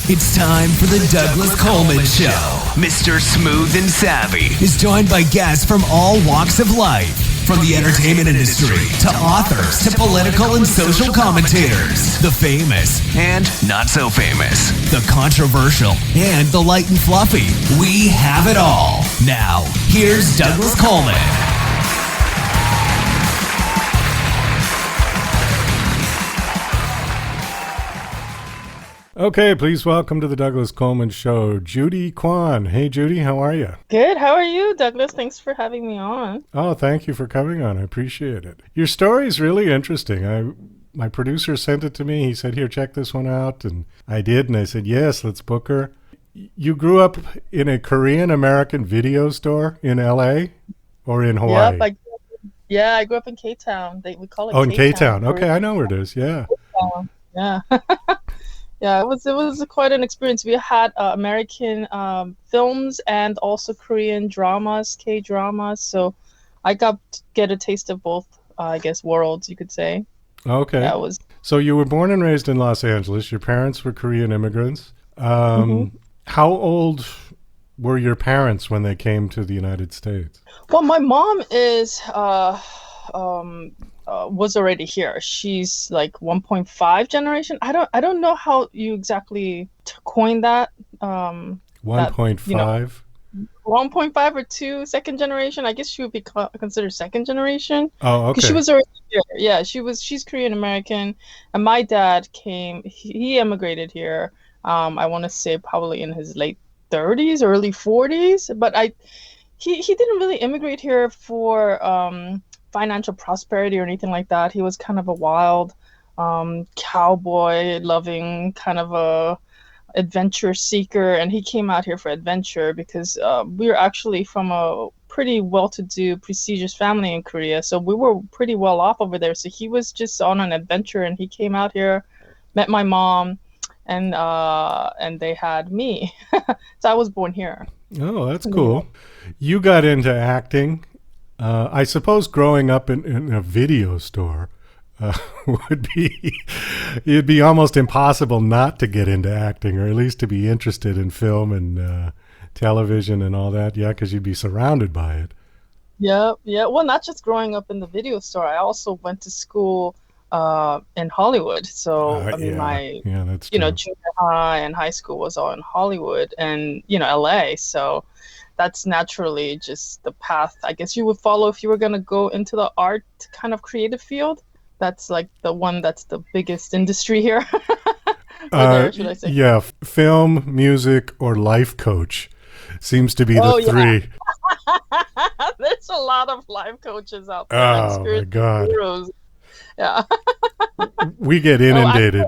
It's time for the Douglas Coleman Show. Mr. Smooth and Savvy is joined by guests from all walks of life, from the entertainment industry to authors to political and social commentators, the famous and not so famous, the controversial and the light and fluffy. We have it all. Now, here's Douglas Coleman. Okay, please welcome to the Douglas Coleman Show, Judy Kwon. Hey, Judy, how are you? Good. How are you, Douglas? Thanks for having me on. Oh, thank you for coming on. I appreciate it. Your story is really interesting. My producer sent it to me. He said, here, check this one out. And I did, and I said, yes, let's book her. You grew up in a Korean-American video store in L.A. or in Hawaii? Yep, I grew up in K-Town. We call it K-Town. Oh, in K-Town. K-Town. Okay, I know where it is, yeah. Yeah. Yeah, it was quite an experience. We had American films and also Korean dramas, K-dramas. So I got to get a taste of both, worlds, you could say. Okay. So you were born and raised in Los Angeles. Your parents were Korean immigrants. How old were your parents when they came to the United States? Well, my mom was already here. She's like 1.5 generation. I don't know how you exactly coined that. 1.5? 1.5 or 2 second generation. I guess she would be considered second generation. Oh, okay. Because she was already here. Yeah, she's Korean American, and my dad came. He immigrated here. I want to say probably in his late 30s, early 40s. But he didn't really immigrate here for financial prosperity or anything like that. He was kind of a wild cowboy loving kind of a adventure seeker, and he came out here for adventure because we were actually from a pretty well-to-do prestigious family in Korea, so we were pretty well off over there. So he was just on an adventure, and he came out here, met my mom, and they had me. So I was born here. Oh, that's cool. You got into acting. I suppose growing up in a video store it'd be almost impossible not to get into acting, or at least to be interested in film and television and all that. Yeah, because you'd be surrounded by it. Yeah. Well, not just growing up in the video store. I also went to school in Hollywood. So my junior high and high school was all in Hollywood and LA. So that's naturally just the path I guess you would follow if you were going to go into the art kind of creative field. That's like the one that's the biggest industry here. Should I say? Yeah, film, music, or life coach seems to be the three. There's a lot of life coaches out there. Oh, my God. Heroes. Yeah. We get inundated.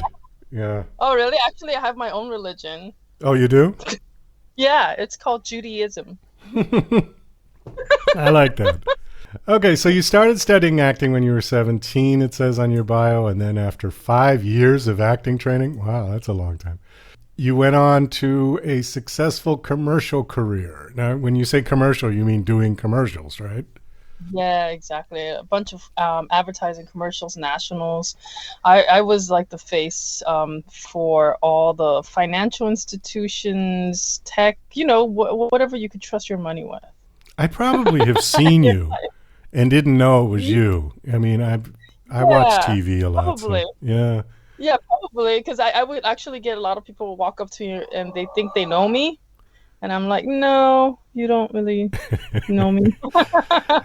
Yeah. Oh, really? Actually, I have my own religion. Oh, you do? Yeah, it's called Judaism. I like that. Okay, so you started studying acting when you were 17, it says on your bio, and then after 5 years of acting training, wow, that's a long time, you went on to a successful commercial career. Now, when you say commercial, you mean doing commercials, right? Yeah, exactly. A bunch of advertising commercials, nationals. I was like the face for all the financial institutions, tech, whatever you could trust your money with. I probably have seen you and didn't know it was you. I mean, I watch TV a lot. Probably. So, yeah. Yeah, probably, because I would actually get a lot of people walk up to me and they think they know me. And I'm like, no, you don't really know me.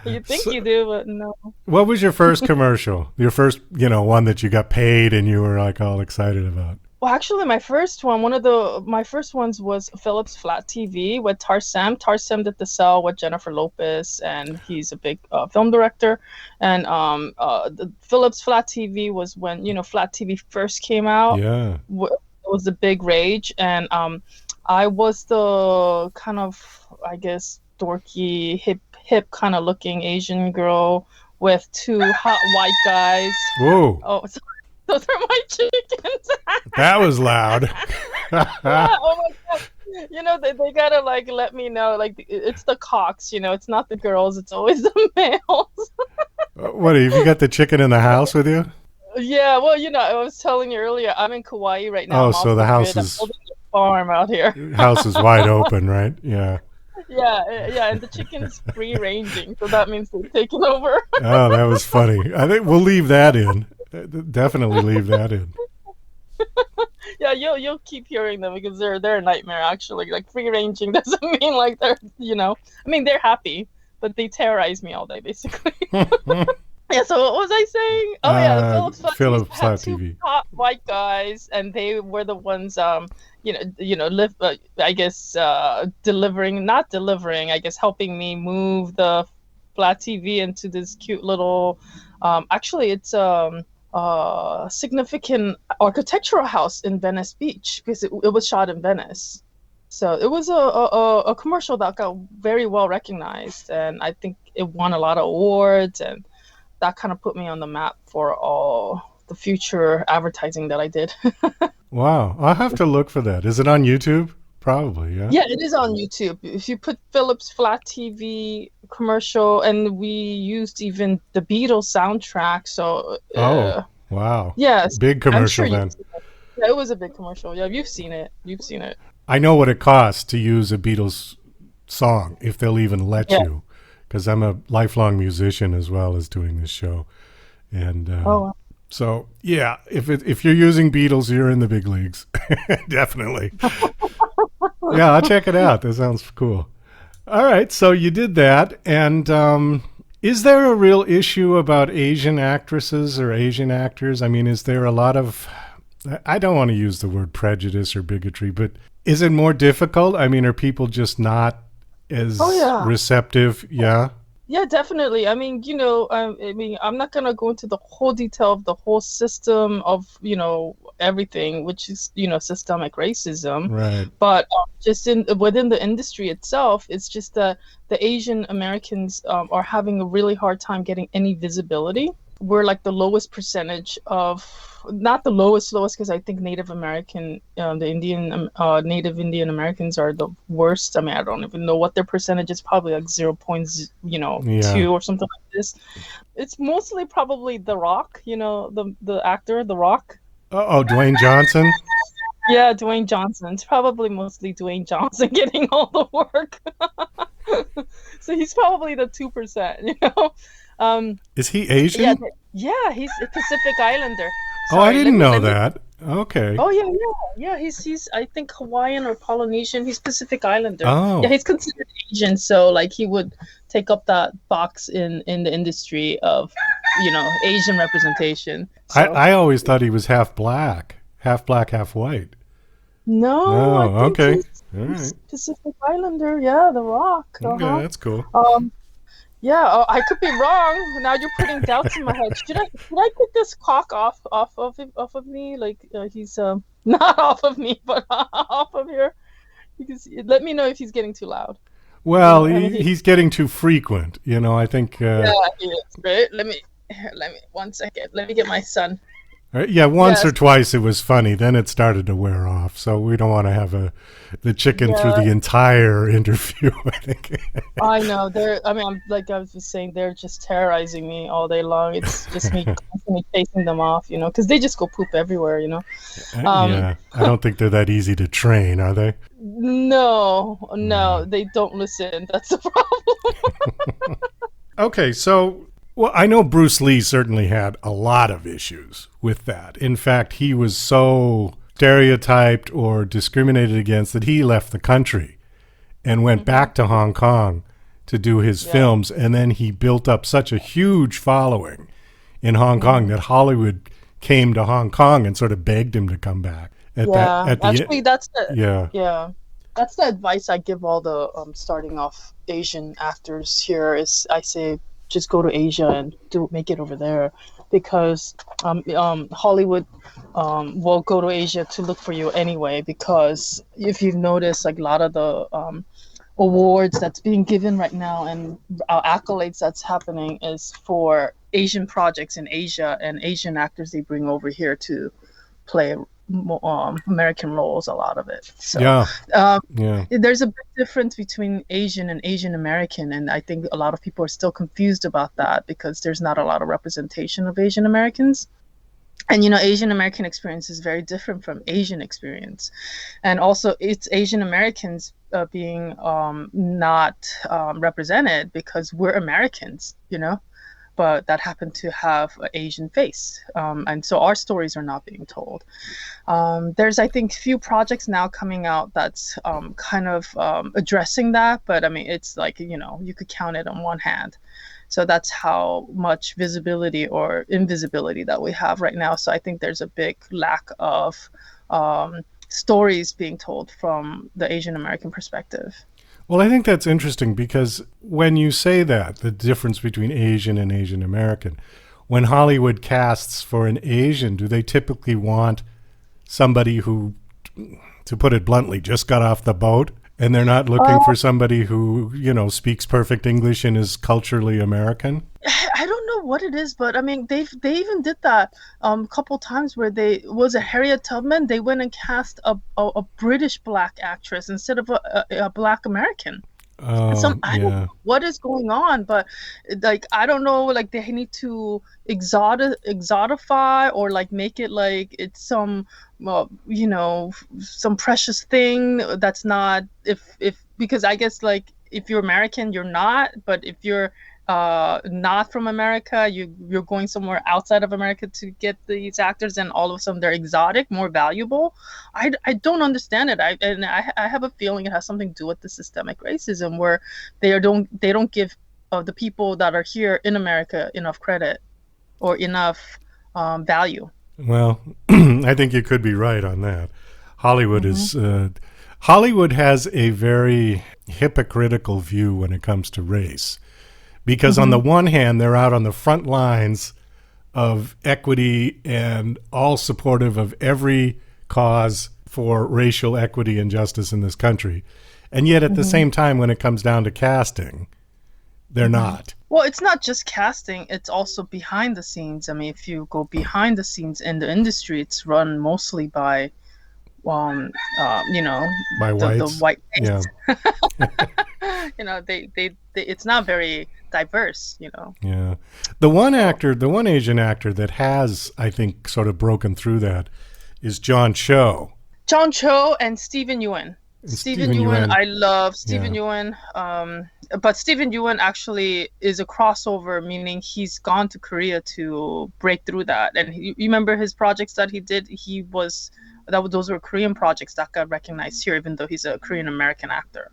You think you do, but no. What was your first commercial? Your first, one that you got paid and you were like all excited about? Well, actually, my first ones was Philips Flat TV with Tarsem. Tarsem did the cell with Jennifer Lopez, and he's a big film director. And the Philips Flat TV was when Flat TV first came out. Yeah, it was the big rage, and I was the kind of, I guess, dorky, hip kind of looking Asian girl with two hot white guys. Whoa! Oh, sorry. Those are my chickens. That was loud. Yeah, oh my God. They gotta let me know, it's the cocks, it's not the girls, it's always the males. What, have you got the chicken in the house with you? Yeah, well, I was telling you earlier, I'm in Kauai right now. Oh, so the house is farm out here. House is wide open, right? Yeah. Yeah, and the chicken's free ranging, so that means they're taking over. Oh, that was funny. I think we'll leave that in. Definitely leave that in. Yeah, you'll keep hearing them because they're a nightmare actually. Like free ranging doesn't mean like they're they're happy, but they terrorize me all day basically. Yeah, so what was I saying? Oh yeah, the Philips Flat TV. Top white guys, and they were the ones helping me move the flat TV into this cute little actually it's significant architectural house in Venice Beach because it was shot in Venice. So it was a commercial that got very well recognized, and I think it won a lot of awards, and that kind of put me on the map for all the future advertising that I did. Wow. I'll have to look for that. Is it on YouTube? Probably, yeah. Yeah, it is on YouTube. If you put Philips Flat TV commercial, and we used even the Beatles soundtrack. So. Oh, wow. Yes. Big commercial then. Yeah, it was a big commercial. Yeah, you've seen it. I know what it costs to use a Beatles song, if they'll even let you, because I'm a lifelong musician as well as doing this show. And so, yeah, if you're using Beatles, you're in the big leagues. Definitely. Yeah, I'll check it out. That sounds cool. All right, so you did that. And is there a real issue about Asian actresses or Asian actors? I mean, is there a lot of, I don't want to use the word prejudice or bigotry, but is it more difficult? I mean, are people just not as receptive? Yeah. Yeah, definitely. I mean, I'm not going to go into the whole detail of the whole system of, everything, which is, systemic racism. Right. But just within the industry itself, it's just that the Asian Americans are having a really hard time getting any visibility. We're like the lowest percentage of, not the lowest because I think Native American, Native Indian Americans are the worst. I mean, I don't even know what their percentage is, probably like 0.2 or something like this. It's mostly probably The Rock, the actor, The Rock. Dwayne Johnson? Yeah, Dwayne Johnson. It's probably mostly Dwayne Johnson getting all the work. So he's probably the 2%, Is he Asian? Yeah, he's a Pacific Islander. Sorry, I didn't know that. Okay. Oh yeah. He's I think Hawaiian or Polynesian. He's Pacific Islander. Oh. Yeah, he's considered Asian, so like he would take up that box in the industry of Asian representation. So. I always thought he was half black, half white. No. I think okay. All right. Pacific Islander. Yeah, The Rock. Okay, that's cool. Yeah, I could be wrong. Now you're putting doubts in my head. Should I get this cock off of me? Like he's not off of me, but off of here. Because let me know if he's getting too loud. Well, he's getting too frequent. I think. Yeah, he is. Right. Let me 1 second. Let me get my son. Yeah, once or twice it was funny. Then it started to wear off. So we don't want to have the chicken through the entire interview, I think. I know. Like I was just saying, they're just terrorizing me all day long. It's just me constantly chasing them off, because they just go poop everywhere, Yeah, I don't think they're that easy to train, are they? No, they don't listen. That's the problem. Okay, so... Well, I know Bruce Lee certainly had a lot of issues with that. In fact, he was so stereotyped or discriminated against that he left the country and went back to Hong Kong to do his films. And then he built up such a huge following in Hong Kong that Hollywood came to Hong Kong and sort of begged him to come back. That's the advice I give all the starting off Asian actors here is I say, just go to Asia and make it over there, because Hollywood will go to Asia to look for you anyway. Because if you've noticed, like a lot of the awards that's being given right now and accolades that's happening is for Asian projects in Asia and Asian actors they bring over here to play American roles, a lot of it. So there's a big difference between Asian and Asian American, and I think a lot of people are still confused about that because there's not a lot of representation of Asian Americans. And Asian American experience is very different from Asian experience, and also it's Asian Americans being not represented because we're Americans, but that happen to have an Asian face, and so our stories are not being told. There's, I think, few projects now coming out that's kind of addressing that, but I mean, it's like, you could count it on one hand. So that's how much visibility or invisibility that we have right now. So I think there's a big lack of stories being told from the Asian American perspective. Well, I think that's interesting because when you say that, the difference between Asian and Asian American, when Hollywood casts for an Asian, do they typically want somebody who, to put it bluntly, just got off the boat? And they're not looking for somebody who, speaks perfect English and is culturally American? I don't know what it is, but I mean, they even did that a couple times where was a Harriet Tubman. They went and cast a British black actress instead of a black American. I don't know what is going on, but like, I don't know, like they need to exotify or like make it like it's some some precious thing that's not, if because I guess like if you're American you're not, but if you're not from America, you're going somewhere outside of America to get these actors, and all of a sudden they're exotic, more valuable. I don't understand it. I have a feeling it has something to do with the systemic racism, where they don't give the people that are here in America enough credit or enough value. Well, I think you could be right on that. Hollywood is Hollywood has a very hypocritical view when it comes to race. Because on the one hand, they're out on the front lines of equity and all supportive of every cause for racial equity and justice in this country. And yet at the same time, when it comes down to casting, they're not. Well, it's not just casting, it's also behind the scenes. I mean, if you go behind the scenes in the industry, it's run mostly by, by whites. The white face. Yeah. They it's not very diverse, Yeah. The one Asian actor that has, I think, sort of broken through that is John Cho. John Cho and Steven Yeun. Steven Yeun, I love Steven Yeun. But Steven Yeun actually is a crossover, meaning he's gone to Korea to break through that. And you remember his projects that he did? Those were Korean projects that got recognized here, even though he's a Korean American actor.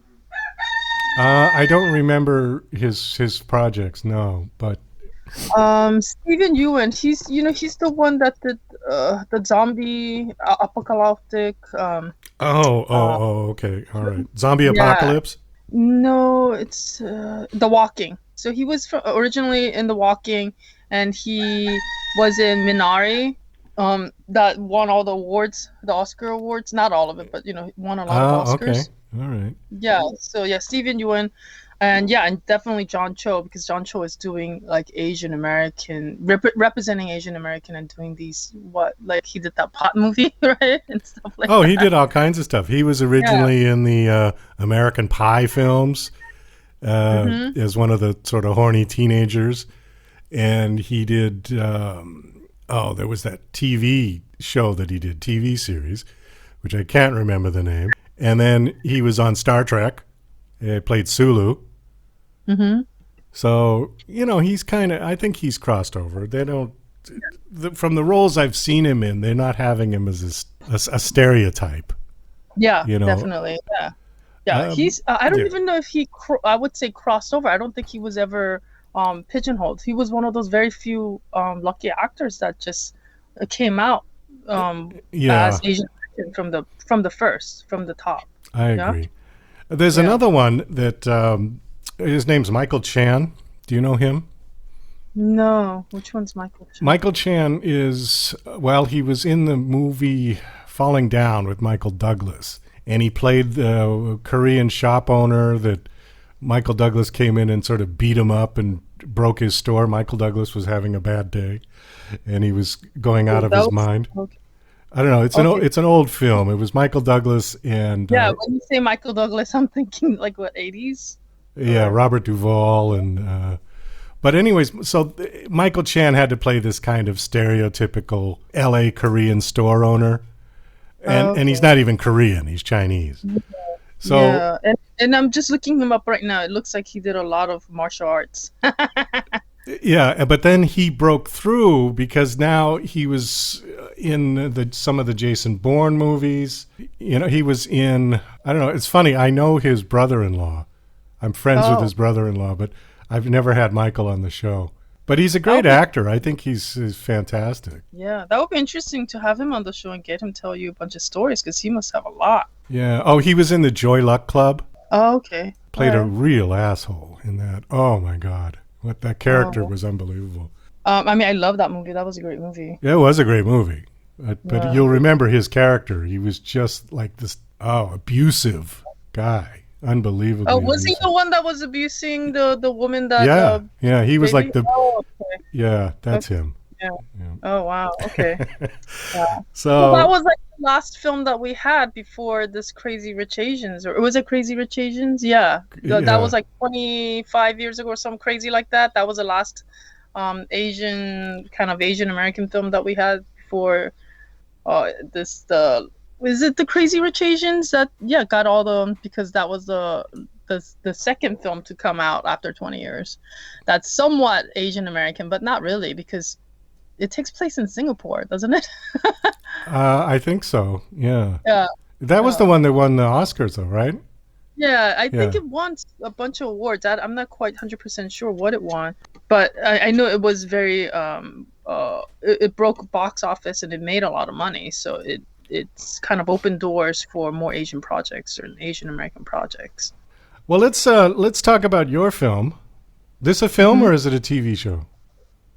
I don't remember his projects, no, but Steven Yeun, he's the one that did the zombie apocalyptic. Okay, all right. Zombie apocalypse? No, it's The Walking. So he was originally in The Walking, and he was in Minari. That won all the awards, the Oscar awards. Not all of it, but won a lot of Oscars. Okay. All right. Yeah. So Steven Yeun, and definitely John Cho, because John Cho is doing like Asian American, representing Asian American, and doing these he did that pot movie, right, and stuff like that. Oh, he did all kinds of stuff. He was originally in the American Pie films as one of the sort of horny teenagers, and he did. There was that TV show that he did, TV series, which I can't remember the name. And then he was on Star Trek. He played Sulu. Mm-hmm. So, he's I think he's crossed over. They don't, from the roles I've seen him in, they're not having him as a stereotype. Yeah, definitely. Yeah. He's, I don't even know if I would say crossed over. I don't think he was ever pigeonholed. He was one of those very few lucky actors that just came out as Asian from the top. I agree. There's another one that his name's Michael Chan. Do you know him? No. Which one's Michael Chan? Michael Chan is, he was in the movie Falling Down with Michael Douglas, and he played the Korean shop owner that Michael Douglas came in and sort of beat him up and broke his store. Michael Douglas was having a bad day, and he was going out of his mind. Okay. I don't know. It's an old film. It was Michael Douglas and when you say Michael Douglas, I'm thinking like what, 80s? Yeah, Robert Duvall and But anyways, so Michael Chan had to play this kind of stereotypical LA Korean store owner. And he's not even Korean, he's Chinese. So yeah, and I'm just looking him up right now. It looks like he did a lot of martial arts. Yeah, but then he broke through because now he was in some of the Jason Bourne movies. You know, he was in, I don't know, it's funny, I know his brother-in-law. I'm friends with his brother-in-law, but I've never had Michael on the show. But he's a great actor. I think he's fantastic. Yeah, that would be interesting to have him on the show and get him tell you a bunch of stories because he must have a lot. Yeah. Oh, he was in the Joy Luck Club. Oh, okay. Played a real asshole in that. Oh, my God. What that character was unbelievable. I mean, I love that movie. That was a great movie. Yeah, it was a great movie. But you'll remember his character. He was just like this, abusive guy. Unbelievable. Oh, was he the one that was abusing the woman that... Yeah, he was like the... Oh, okay. Yeah, that's him. Yeah. Oh, wow. Okay. Yeah. So that was like the last film that we had before this Crazy Rich Asians. Or was it Crazy Rich Asians? Yeah. That was like 25 years ago or something crazy like that. That was the last Asian American film that we had before is it the Crazy Rich Asians that got all the, because that was the second film to come out after 20 years. That's somewhat Asian American, but not really because it takes place in Singapore, doesn't it? I think so. Yeah. Yeah. That was the one that won the Oscars, though, right? Yeah, I think it won a bunch of awards. I'm not quite 100% sure what it won, but I know it was very. It broke box office and it made a lot of money, so it's kind of opened doors for more Asian projects or Asian American projects. Well, let's talk about your film. This a film or is it a TV show?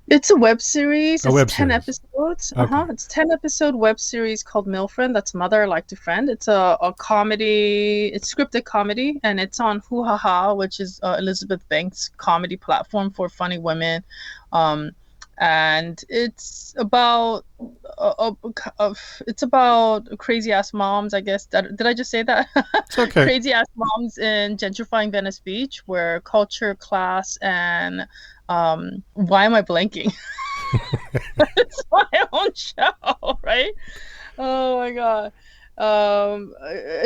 It's a web series. It's 10 series. episodes. Okay. It's 10 episode web series called Milfriend. That's Mother I Like to Friend. It's a comedy. It's scripted comedy, and it's on Hoo Ha Ha, which is Elizabeth Banks' comedy platform for funny women. And it's about crazy ass moms, I guess. Did I just say that? It's okay. Crazy ass moms in gentrifying Venice Beach, where culture, class, and why am I blanking? It's my own show, right? Oh my God.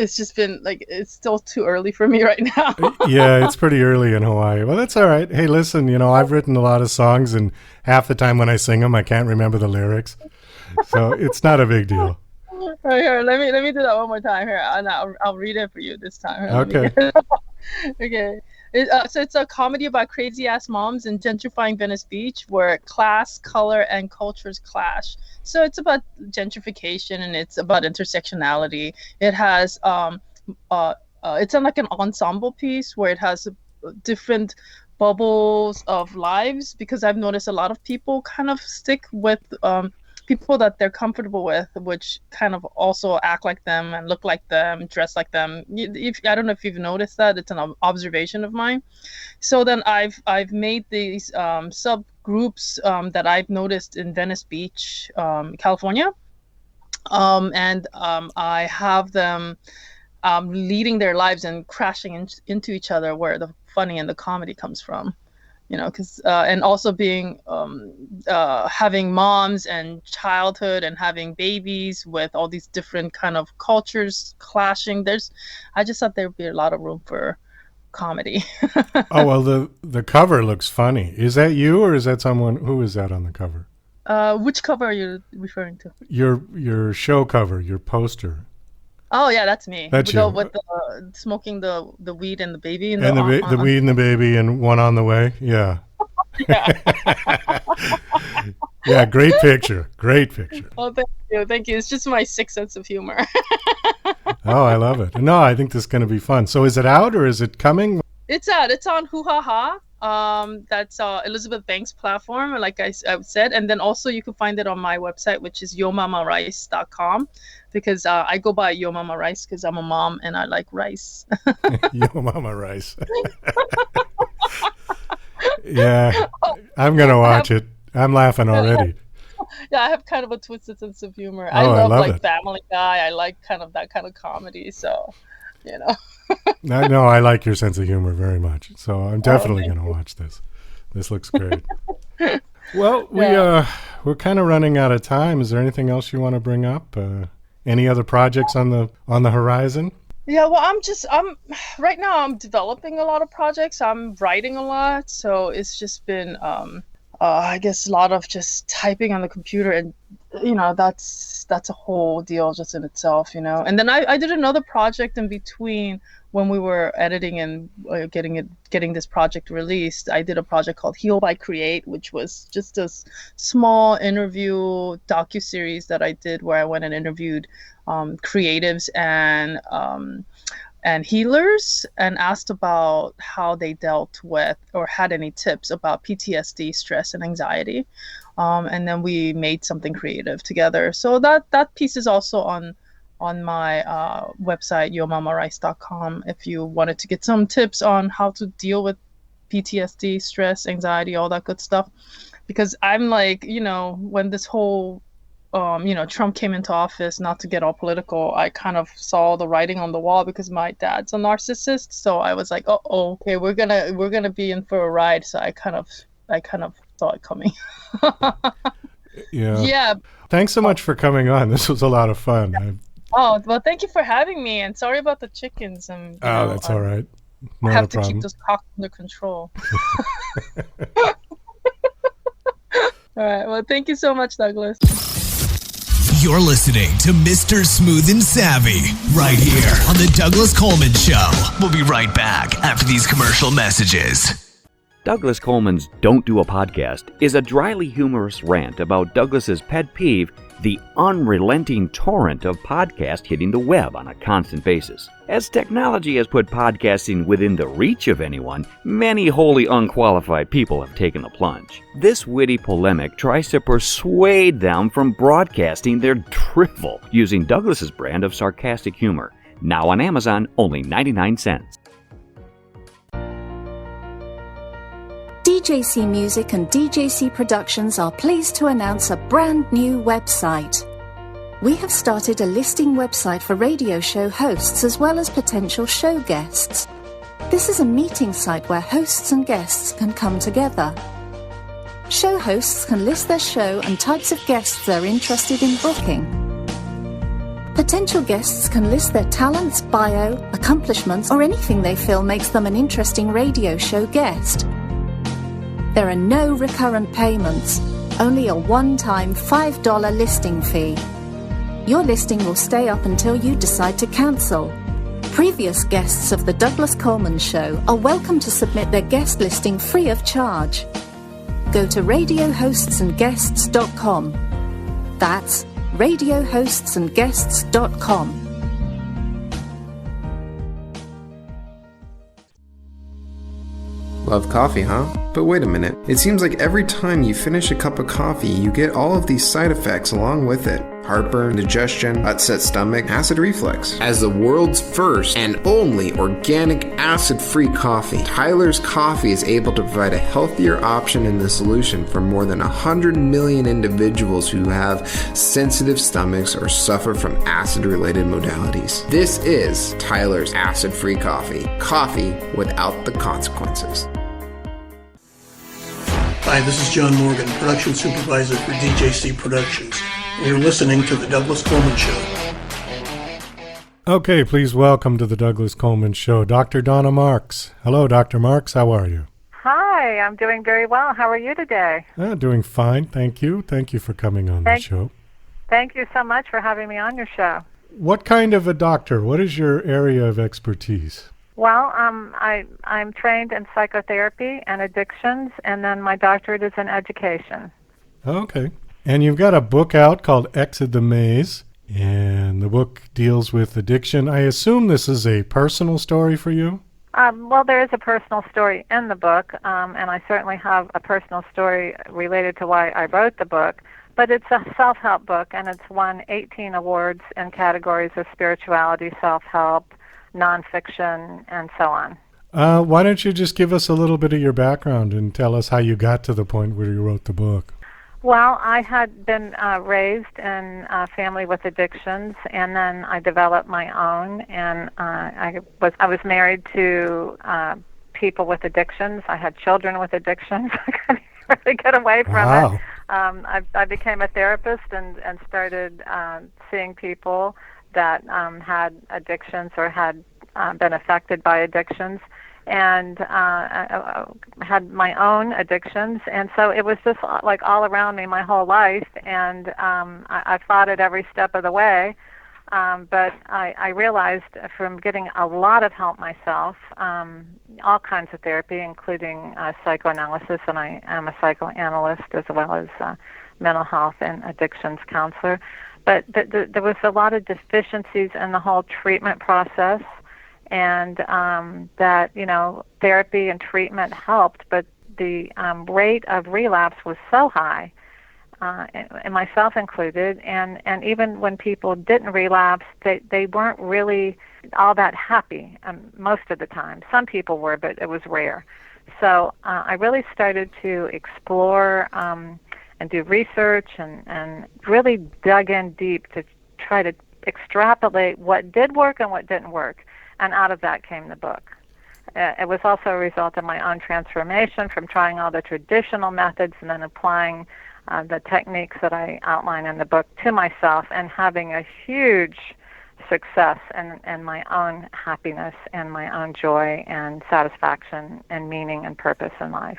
It's just been like, it's still too early for me right now. Yeah, it's pretty early in Hawaii. Well, that's all right. Hey, listen, I've written a lot of songs, and half the time when I sing them, I can't remember the lyrics. So it's not a big deal. Right here, let me do that one more time here, and I'll read it for you this time. Okay. Okay. So it's a comedy about crazy ass moms in gentrifying Venice Beach, where class, color, and cultures clash. So it's about gentrification and it's about intersectionality. It has it's like an ensemble piece where it has different bubbles of lives, because I've noticed a lot of people kind of stick with people that they're comfortable with, which kind of also act like them and look like them, dress like them. I don't know if you've noticed that. It's an observation of mine. So then I've made these subgroups that I've noticed in Venice Beach, California, and I have them leading their lives and crashing into each other, where the funny and the comedy comes from. Because and also being having moms and childhood and having babies with all these different kind of cultures clashing. I just thought there'd be a lot of room for comedy. Oh, well, the cover looks funny. Is that you, or is that someone? Who is that on the cover? Which cover are you referring to? Your show cover, your poster. Oh yeah, that's me. That's you. With the smoking the weed and the baby and the weed and the baby and one on the way. Yeah. Yeah. Yeah, great picture. Great picture. Oh, thank you. It's just my sick sense of humor. Oh, I love it. No, I think this is going to be fun. So, is it out or is it coming? It's out. It's on Hoo Ha Ha. That's Elizabeth Banks' platform, like I said, and then also you can find it on my website, which is yomamarice.com, because I go by Yo Mama Rice because I'm a mom and I like rice. Yo Mama Rice. Yeah, I'm gonna watch it. I'm laughing already. Yeah, I have kind of a twisted sense of humor. I love like it. Family Guy. I like kind of that kind of comedy. So, No, I like your sense of humor very much. So I'm definitely going to watch this. This looks great. Well, we're kind of running out of time. Is there anything else you want to bring up? Any other projects on the horizon? Yeah, well, I'm right now I'm developing a lot of projects. I'm writing a lot, so it's just been I guess a lot of just typing on the computer, and that's a whole deal just in itself, And then I did another project in between when we were editing and getting this project released. I did a project called Heal by Create, which was just a small interview docuseries that I did where I went and interviewed creatives and healers and asked about how they dealt with or had any tips about PTSD, stress, and anxiety. And then we made something creative together. So that piece is also on my website, yomamarice.com, if you wanted to get some tips on how to deal with PTSD, stress, anxiety, all that good stuff. Because I'm like, when this whole Trump came into office, not to get all political, I kind of saw the writing on the wall because my dad's a narcissist. So I was like, okay, we're gonna be in for a ride. So I kind of saw it coming. Yeah. Thanks so much for coming on. This was a lot of fun. Oh, well, thank you for having me, and sorry about the chickens. And that's all right. I have to keep this cock under control. All right. Well, thank you so much, Douglas. You're listening to Mr. Smooth and Savvy right here on the Douglas Coleman Show. We'll be right back after these commercial messages. Douglas Coleman's Don't Do a Podcast is a dryly humorous rant about Douglas's pet peeve, the unrelenting torrent of podcasts hitting the web on a constant basis. As technology has put podcasting within the reach of anyone, many wholly unqualified people have taken the plunge. This witty polemic tries to persuade them from broadcasting their drivel using Douglas's brand of sarcastic humor. Now on Amazon, only 99 cents. DJC Music and DJC Productions are pleased to announce a brand new website. We have started a listing website for radio show hosts as well as potential show guests. This is a meeting site where hosts and guests can come together. Show hosts can list their show and types of guests they're interested in booking. Potential guests can list their talents, bio, accomplishments, or anything they feel makes them an interesting radio show guest. There are no recurrent payments, only a one-time $5 listing fee. Your listing will stay up until you decide to cancel. Previous guests of The Douglas Coleman Show are welcome to submit their guest listing free of charge. Go to radiohostsandguests.com. That's radiohostsandguests.com. Love coffee, huh? But wait a minute. It seems like every time you finish a cup of coffee, you get all of these side effects along with it. Heartburn, indigestion, upset stomach, acid reflux. As the world's first and only organic acid-free coffee, Tyler's Coffee is able to provide a healthier option in the solution for more than 100 million individuals who have sensitive stomachs or suffer from acid-related modalities. This is Tyler's acid-free coffee. Coffee without the consequences. Hi, this is John Morgan, production supervisor for DJC Productions. You're listening to The Douglas Coleman Show. Okay, please welcome to The Douglas Coleman Show, Dr. Donna Marks. Hello, Dr. Marks. How are you? Hi, I'm doing very well. How are you today? Doing fine, thank you. Thank you for coming on the show. Thank you so much for having me on your show. What kind of a doctor? What is your area of expertise? Well, I'm trained in psychotherapy and addictions, and then my doctorate is in education. Okay. And you've got a book out called Exit the Maze, and the book deals with addiction. I assume this is a personal story for you? Well, there is a personal story in the book, and I certainly have a personal story related to why I wrote the book. But it's a self-help book, and it's won 18 awards in categories of spirituality, self-help, nonfiction, and so on. Why don't you just give us a little bit of your background and tell us how you got to the point where you wrote the book? Well, I had been raised in a family with addictions, and then I developed my own, and I was married to people with addictions. I had children with addictions. I couldn't really get away from it. I became a therapist and started seeing people that had addictions or had been affected by addictions, and I had my own addictions, and so it was just like all around me my whole life, and I fought it every step of the way. But I realized from getting a lot of help myself, all kinds of therapy, including psychoanalysis, and I am a psychoanalyst as well as mental health and addictions counselor. But there was a lot of deficiencies in the whole treatment process, and that, therapy and treatment helped, but the rate of relapse was so high, and myself included, and even when people didn't relapse, they weren't really all that happy most of the time. Some people were, but it was rare. So I really started to explore and do research and really dug in deep to try to extrapolate what did work and what didn't work, and out of that came the book. It was also a result of my own transformation from trying all the traditional methods and then applying the techniques that I outline in the book to myself, and having a huge success in my own happiness and my own joy and satisfaction and meaning and purpose in life.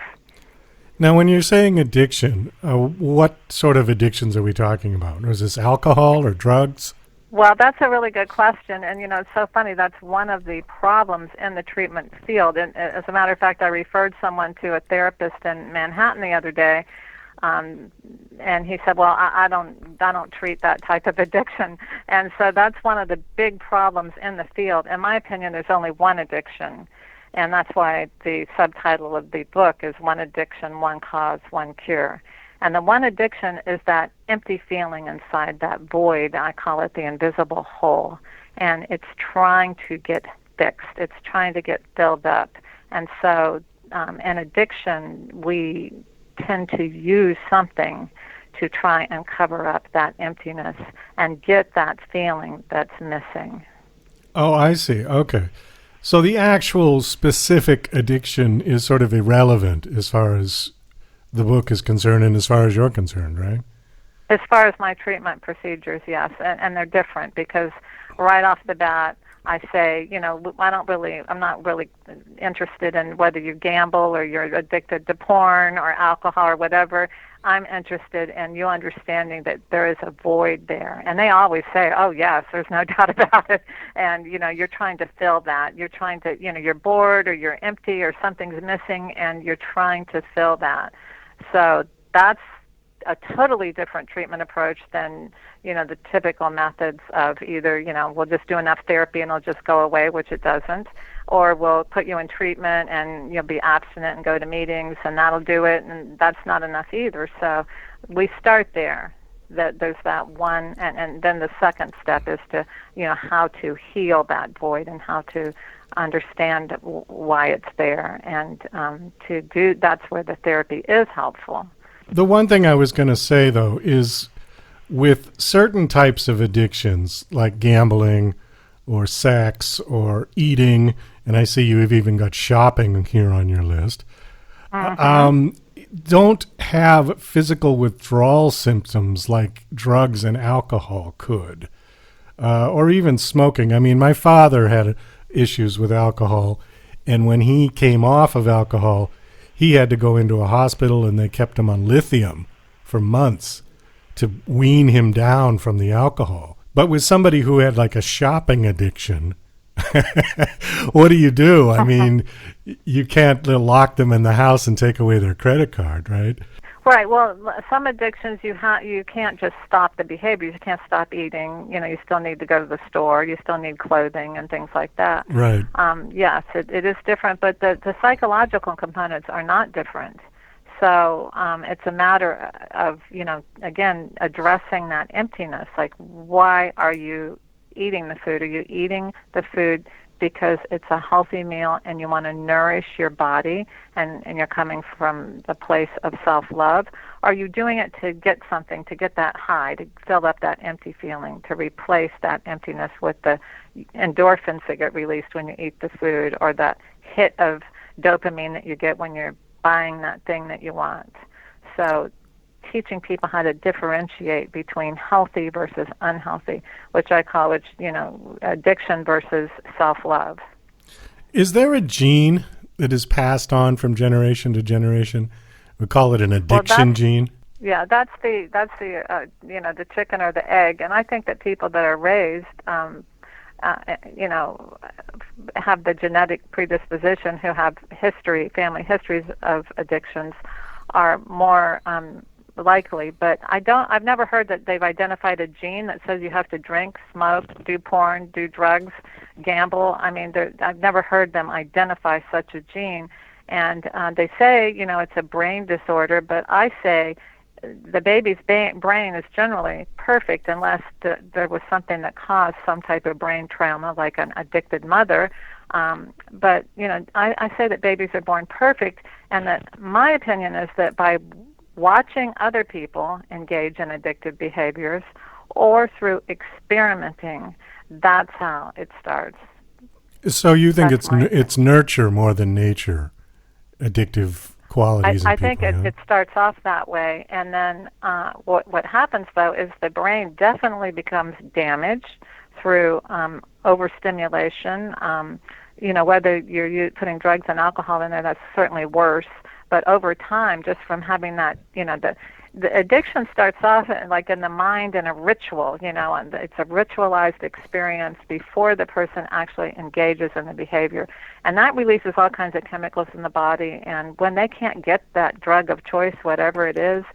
Now, when you're saying addiction, what sort of addictions are we talking about? Was this alcohol or drugs? Well, that's a really good question, and it's so funny. That's one of the problems in the treatment field. And as a matter of fact, I referred someone to a therapist in Manhattan the other day, and he said, "Well, I don't treat that type of addiction." And so that's one of the big problems in the field. In my opinion, there's only one addiction, and that's why the subtitle of the book is "One Addiction, One Cause, One Cure." And the one addiction is that empty feeling inside, that void. I call it the invisible hole. And it's trying to get fixed. It's trying to get filled up. And so in addiction, we tend to use something to try and cover up that emptiness and get that feeling that's missing. Oh, I see. Okay. So the actual specific addiction is sort of irrelevant as far as the book is concerned and as far as you're concerned, right? As far as my treatment procedures, yes, and they're different because right off the bat, I say, I'm not really interested in whether you gamble or you're addicted to porn or alcohol or whatever. I'm interested in you understanding that there is a void there. And they always say, oh, yes, there's no doubt about it. And, you're trying to fill that. You're trying to, you're bored or you're empty or something's missing, and you're trying to fill that. So that's a totally different treatment approach than, the typical methods of either, we'll just do enough therapy and it'll just go away, which it doesn't, or we'll put you in treatment and you'll be abstinent and go to meetings and that'll do it, and that's not enough either. So we start there. That there's that one, and then the second step is to, how to heal that void and how to understand why it's there, and that's where the therapy is helpful. The one thing I was going to say, though, is with certain types of addictions like gambling or sex or eating, and I see you have even got shopping here on your list, don't have physical withdrawal symptoms like drugs and alcohol could, or even smoking. I mean, my father had issues with alcohol, and when he came off of alcohol, he had to go into a hospital, and they kept him on lithium for months to wean him down from the alcohol. But with somebody who had like a shopping addiction, what do? I mean, you can't lock them in the house and take away their credit card, right? Right. Well, some addictions you can't just stop the behavior. You can't stop eating. You still need to go to the store. You still need clothing and things like that. Right. Yes, it is different, but the psychological components are not different. So it's a matter of, again, addressing that emptiness. Like, why are you eating the food? Are you eating the food because it's a healthy meal and you want to nourish your body and you're coming from the place of self-love? Are you doing it to get something, to get that high, to fill up that empty feeling, to replace that emptiness with the endorphins that get released when you eat the food, or that hit of dopamine that you get when you're buying that thing that you want. So teaching people how to differentiate between healthy versus unhealthy, which I call it, addiction versus self-love. Is there a gene that is passed on from generation to generation? We call it an addiction gene. Yeah, that's the the chicken or the egg, and I think that people that are raised, have the genetic predisposition, who have family histories of addictions, are more likely. But I've never heard that they've identified a gene that says you have to drink, smoke, do porn, do drugs, gamble. I mean, I've never heard them identify such a gene. And they say, it's a brain disorder, but I say the baby's brain is generally perfect unless there was something that caused some type of brain trauma, like an addicted mother. But I say that babies are born perfect, and that my opinion is that by watching other people engage in addictive behaviors or through experimenting, that's how it starts. So you think it's nurture more than nature, addictive qualities in people? I think it starts off that way, and then what happens, though, is the brain definitely becomes damaged through overstimulation. Whether you're putting drugs and alcohol in there, that's certainly worse. But over time, just from having that, the addiction starts off like in the mind in a ritual, and it's a ritualized experience before the person actually engages in the behavior. And that releases all kinds of chemicals in the body. And when they can't get that drug of choice, whatever it is,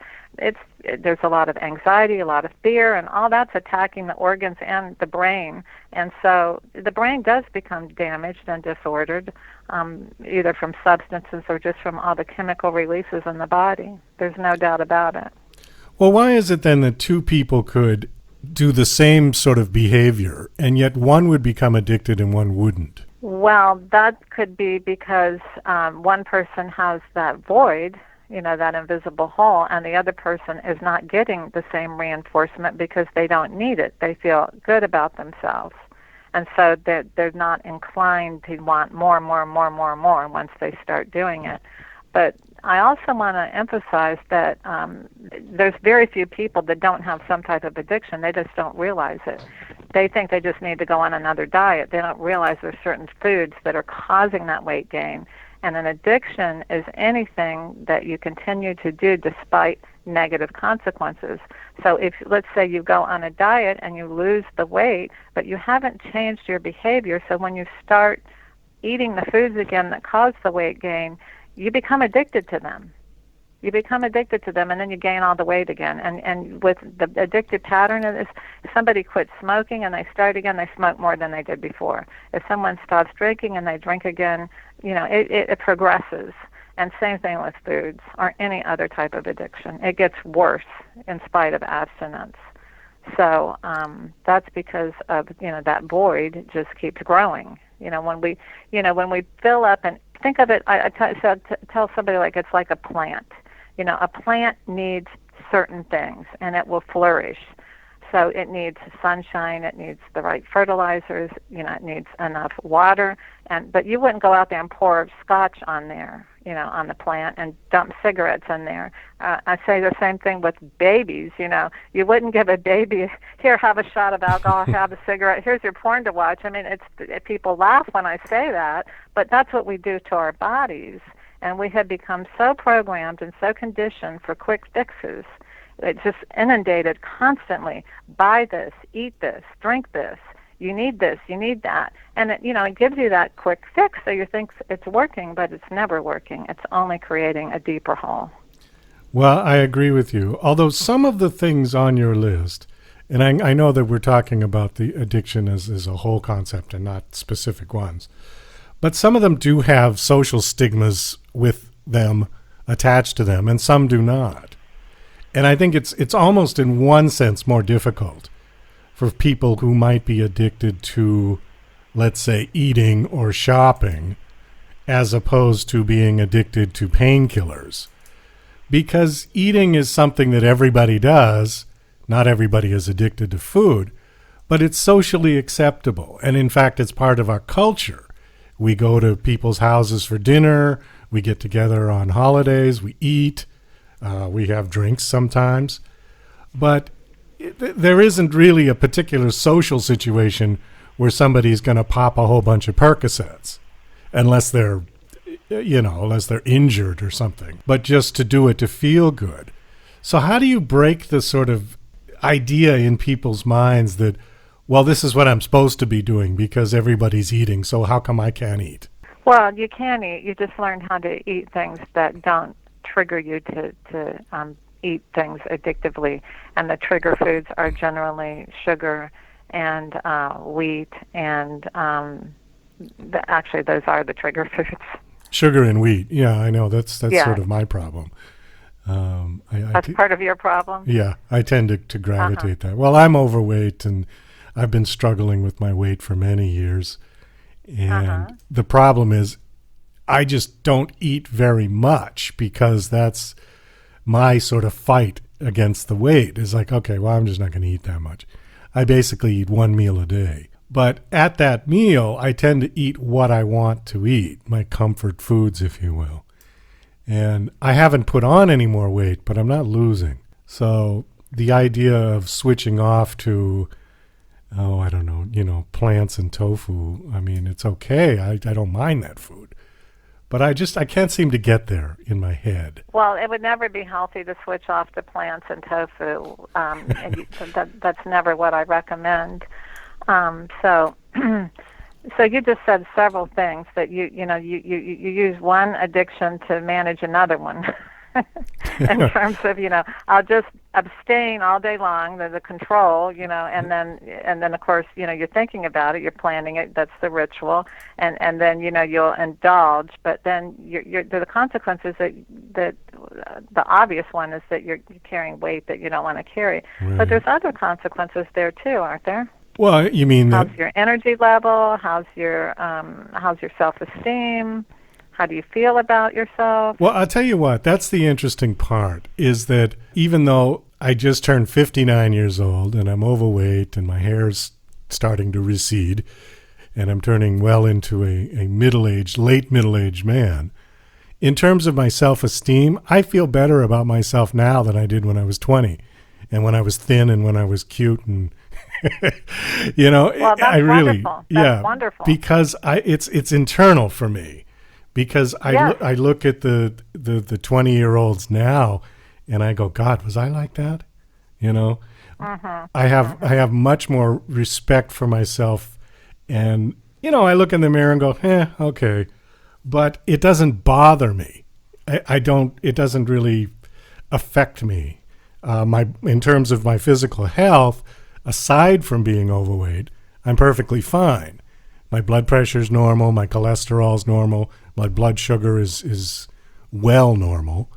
there's a lot of anxiety, a lot of fear, and all that's attacking the organs and the brain. And so the brain does become damaged and disordered, either from substances or just from all the chemical releases in the body. There's no doubt about it. Well, why is it then that two people could do the same sort of behavior, and yet one would become addicted and one wouldn't? Well, that could be because one person has that void, that invisible hole, and the other person is not getting the same reinforcement because they don't need it. They feel good about themselves. And so they're not inclined to want more once they start doing it. But I also want to emphasize that there's very few people that don't have some type of addiction. They just don't realize it. They think they just need to go on another diet. They don't realize there's certain foods that are causing that weight gain. And an addiction is anything that you continue to do despite negative consequences. So if, let's say, you go on a diet and you lose the weight, but you haven't changed your behavior, so when you start eating the foods again that cause the weight gain, you become addicted to them. You become addicted to them, and then you gain all the weight again. And with the addictive pattern, is if somebody quits smoking and they start again, they smoke more than they did before. If someone stops drinking and they drink again, it progresses. And same thing with foods or any other type of addiction. It gets worse in spite of abstinence. So that's because of that void just keeps growing. When we fill up, and think of it, I tell somebody like it's like a plant. A plant needs certain things, and it will flourish. So it needs sunshine, it needs the right fertilizers, it needs enough water. But you wouldn't go out there and pour scotch on there, on the plant, and dump cigarettes in there. I say the same thing with babies. You wouldn't give a baby, here, have a shot of alcohol, have a cigarette, here's your porn to watch. I mean, people laugh when I say that, but that's what we do to our bodies. And we have become so programmed and so conditioned for quick fixes. It's just inundated constantly. Buy this, eat this, drink this. You need this, you need that. And it gives you that quick fix, so you think it's working, but it's never working. It's only creating a deeper hole. Well, I agree with you. Although some of the things on your list, and I know that we're talking about the addiction as a whole concept and not specific ones, but some of them do have social stigmas with them attached to them, and some do not. And I think it's almost in one sense more difficult for people who might be addicted to, let's say, eating or shopping, as opposed to being addicted to painkillers. Because eating is something that everybody does. Not everybody is addicted to food, but it's socially acceptable. And in fact, it's part of our culture. We go to people's houses for dinner. We get together on holidays. We eat. We have drinks sometimes. But there isn't really a particular social situation where somebody's going to pop a whole bunch of Percocets, unless they're injured or something, but just to do it to feel good. So how do you break the sort of idea in people's minds that, well, this is what I'm supposed to be doing because everybody's eating, so how come I can't eat? Well, you can eat. You just learn how to eat things that don't trigger you to eat things addictively. And the trigger foods are generally sugar and wheat, and actually those are the trigger foods. Sugar and wheat. Yeah, I know. That's sort of my problem. That's part of your problem? Yeah, I tend to gravitate that. Well, I'm overweight, and I've been struggling with my weight for many years. And the problem is I just don't eat very much because that's my sort of fight against the weight. Is like, okay, well, I'm just not going to eat that much. I basically eat one meal a day. But at that meal, I tend to eat what I want to eat, my comfort foods, if you will. And I haven't put on any more weight, but I'm not losing. So the idea of switching off to, I don't know, plants and tofu, I mean, it's okay. I don't mind that food. But I can't seem to get there in my head. Well, it would never be healthy to switch off to plants and tofu. That's never what I recommend. So you just said several things that you use one addiction to manage another one. In terms of, I'll just abstain all day long, the control, and then of course, you're thinking about it, you're planning it, that's the ritual, and then, you'll indulge, but then the consequences that the obvious one is that you're carrying weight that you don't want to carry. Right. But there's other consequences there too, aren't there? Well, you mean how's your energy level? How's your self-esteem? How do you feel about yourself? Well, I'll tell you what, that's the interesting part, is that even though I just turned 59 years old and I'm overweight and my hair's starting to recede and I'm turning well into a late middle-aged man, in terms of my self-esteem, I feel better about myself now than I did when I was 20 and when I was thin and when I was cute and well, that's wonderful. That's wonderful. Because it's internal for me. Because I look at the 20-year-olds now, and I go, God, was I like that? I have much more respect for myself, and I look in the mirror and go, okay, but it doesn't bother me. It doesn't really affect me. In terms of my physical health, aside from being overweight, I'm perfectly fine. My blood pressure is normal. My cholesterol is normal. My blood sugar is well normal.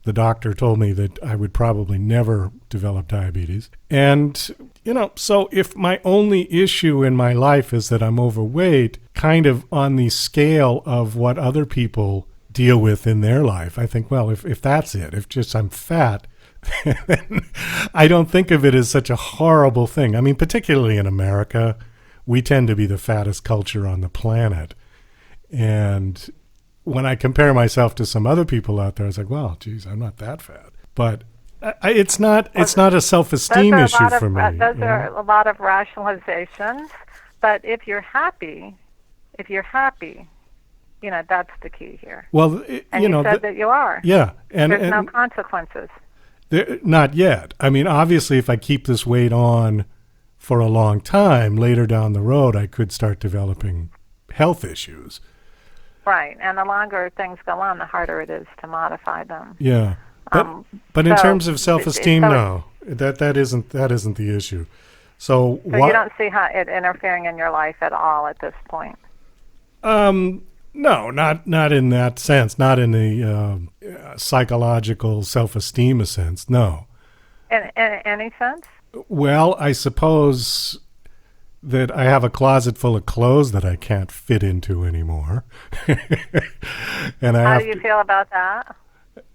The doctor told me that I would probably never develop diabetes. And, so if my only issue in my life is that I'm overweight, kind of on the scale of what other people deal with in their life, I think, well, if that's it, if just I'm fat, then I don't think of it as such a horrible thing. I mean, particularly in America, we tend to be the fattest culture on the planet. And when I compare myself to some other people out there, it's like, well, geez, I'm not that fat. But it's not a self-esteem issue for me. Those are a lot of rationalizations. But if you're happy, that's the key here. Well, you said that you are. Yeah. There's no consequences. Not yet. I mean, obviously, if I keep this weight on for a long time, later down the road, I could start developing health issues. Right, and the longer things go on, the harder it is to modify them. Yeah, but in terms of self-esteem, no, that isn't the issue. So you don't see how it interfering in your life at all at this point. No, not in that sense. Not in the psychological self-esteem sense. No. In any sense? Well, I suppose that I have a closet full of clothes that I can't fit into anymore. And how do you feel about that?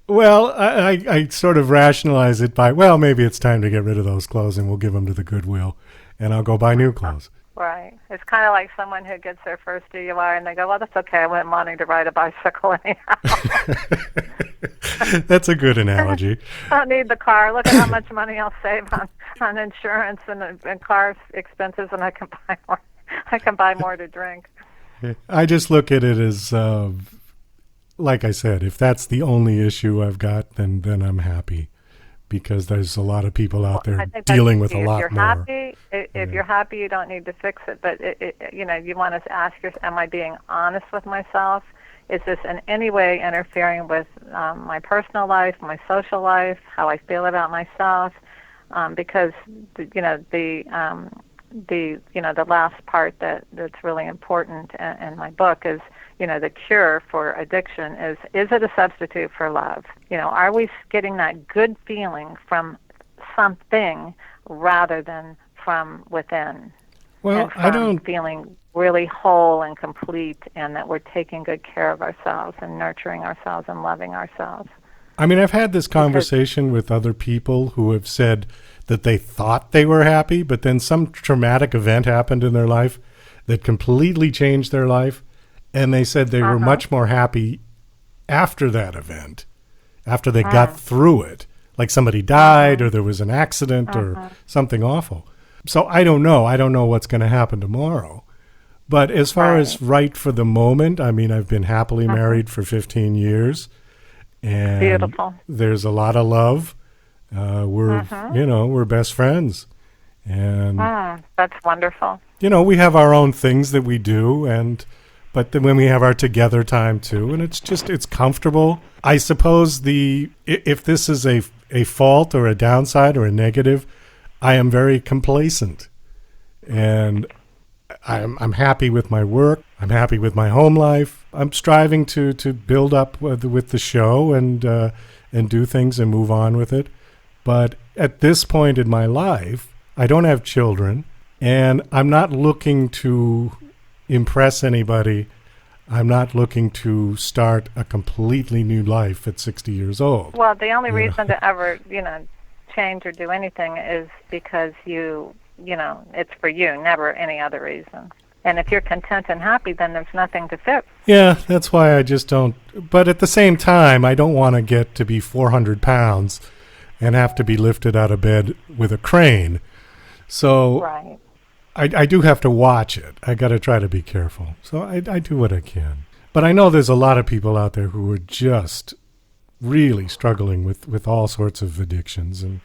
Well, I sort of rationalize it by, well, maybe it's time to get rid of those clothes and we'll give them to the Goodwill and I'll go buy new clothes. Right. It's kind of like someone who gets their first DUI and they go, well, that's okay. I wasn't wanting to ride a bicycle anyhow. That's a good analogy. I don't need the car. Look at how much money I'll save on insurance and car expenses, and I can buy more to drink. I just look at it as, like I said, if that's the only issue I've got, then I'm happy. Because there's a lot of people out there dealing with a lot more. If you're happy, you don't need to fix it. But you want to ask yourself, am I being honest with myself? Is this in any way interfering with my personal life, my social life, how I feel about myself? Because the last part that's really important in my book is, the cure for addiction is it a substitute for love? Are we getting that good feeling from something rather than from within? Well, I don't feeling really whole and complete, and that we're taking good care of ourselves and nurturing ourselves and loving ourselves. I mean, I've had this conversation with other people who have said that they thought they were happy, but then some traumatic event happened in their life that completely changed their life. And they said they were much more happy after that event, after they got through it. Like somebody died or there was an accident or something awful. So I don't know. I don't know what's going to happen tomorrow. But as far as right for the moment, I mean, I've been happily married for 15 years. And beautiful. There's a lot of love. We're best friends. And that's wonderful. We have our own things that we do, but then when we have our together time too, and it's comfortable. I suppose if this is a fault or a downside or a negative, I am very complacent, and I'm happy with my work. I'm happy with my home life. I'm striving to build up with the show and do things and move on with it. But at this point in my life, I don't have children, and I'm not looking to impress anybody. I'm not looking to start a completely new life at 60 years old. Well, the only reason to ever, change or do anything is because it's for you, never any other reason. And if you're content and happy, then there's nothing to fix. Yeah, that's why I just don't. But at the same time, I don't want to get to be 400 pounds and have to be lifted out of bed with a crane. So right. I do have to watch it. I got to try to be careful. So I do what I can. But I know there's a lot of people out there who are just really struggling with all sorts of addictions, and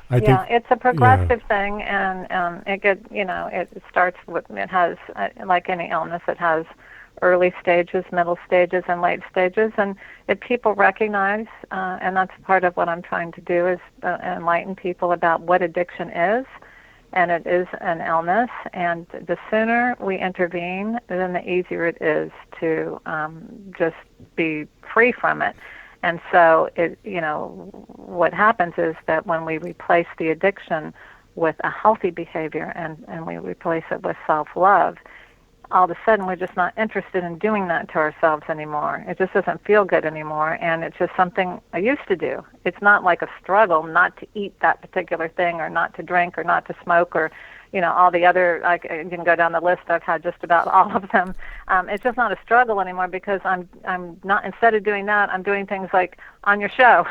I think it's a progressive thing, and it starts with, it has, like any illness, it has early stages, middle stages, and late stages, and if people recognize, and that's part of what I'm trying to do, is enlighten people about what addiction is. And it is an illness, and the sooner we intervene, then the easier it is to just be free from it. And so, what happens is that when we replace the addiction with a healthy behavior and we replace it with self-love, all of a sudden we're just not interested in doing that to ourselves anymore. It just doesn't feel good anymore, and it's just something I used to do. It's not like a struggle not to eat that particular thing or not to drink or not to smoke or, all the other, you can go down the list. I've had just about all of them. It's just not a struggle anymore because I'm not, instead of doing that, I'm doing things like on your show.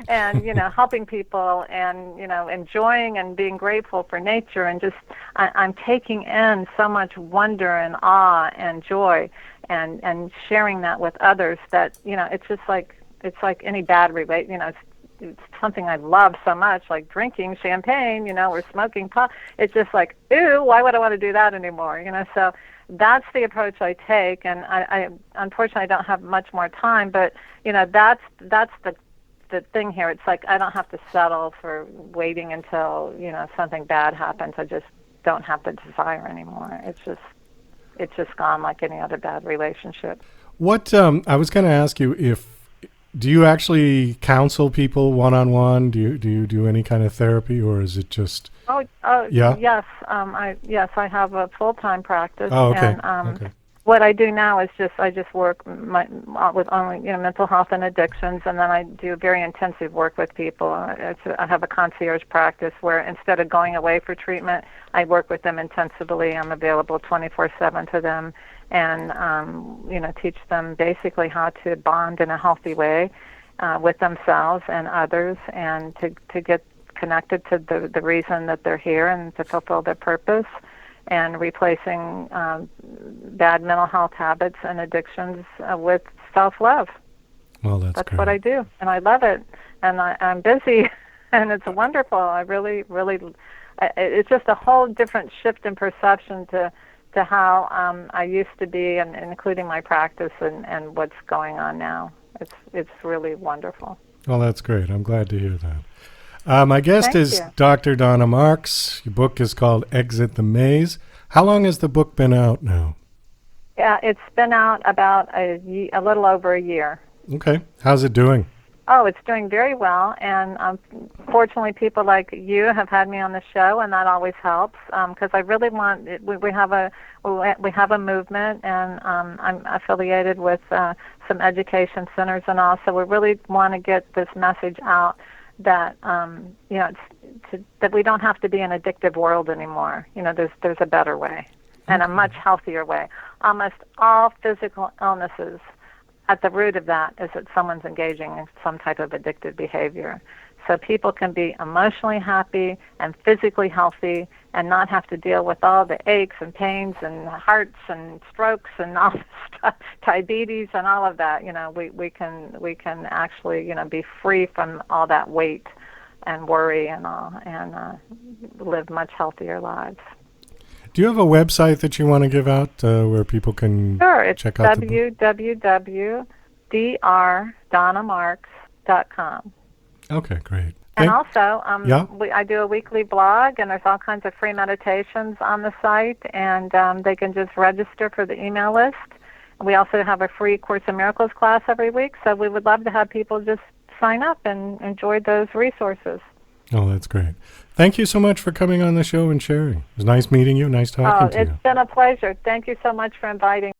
And helping people and enjoying and being grateful for nature, and just I'm taking in so much wonder and awe and joy and sharing that with others that it's just like any bad relate it's something I love so much, like drinking champagne or smoking pot. It's just like, ew, why would I want to do that anymore? So that's the approach I take, and I unfortunately I don't have much more time, but that's the thing here. It's like I don't have to settle for waiting until something bad happens. I just don't have the desire anymore. It's just gone like any other bad relationship. What I was going to ask you, do you actually counsel people one-on-one? Do you do any kind of therapy, or is it just? Yeah. Yes. I have a full-time practice. Oh, okay. And, okay. what I do now is I just work with only mental health and addictions, and then I do very intensive work with people. I have a concierge practice where instead of going away for treatment, I work with them intensively. I'm available 24/7 to them, and teach them basically how to bond in a healthy way with themselves and others, and to get connected to the reason that they're here and to fulfill their purpose, and replacing bad mental health habits and addictions with self-love. Well, that's great. What I do, and I love it, and I'm busy, and it's wonderful. I really, really, it's just a whole different shift in perception to how I used to be, and including my practice and what's going on now. It's really wonderful. Well, that's great. I'm glad to hear that. My guest is Dr. Donna Marks. Your book is called Exit the Maze. How long has the book been out now? Yeah, it's been out about a little over a year. Okay. How's it doing? Oh, it's doing very well, and fortunately, people like you have had me on the show, and that always helps because I really want. We have a movement, and I'm affiliated with some education centers, and all. So we really want to get this message out that that we don't have to be in an addictive world anymore. There's a better way, and a much healthier way. Almost all physical illnesses, at the root of that is that someone's engaging in some type of addictive behavior. So people can be emotionally happy and physically healthy and not have to deal with all the aches and pains and hearts and strokes and all this stuff, diabetes and all of that. We can actually be free from all that weight and worry and all, and live much healthier lives. Do you have a website that you want to give out where people can check out the book? Sure, it's www.drdonnamarks.com. Okay, great. And also, I do a weekly blog, and there's all kinds of free meditations on the site, and they can just register for the email list. We also have a free Course in Miracles class every week, so we would love to have people just sign up and enjoy those resources. Oh, that's great. Thank you so much for coming on the show and sharing. It was nice meeting you. Nice talking to you. It's been a pleasure. Thank you so much for inviting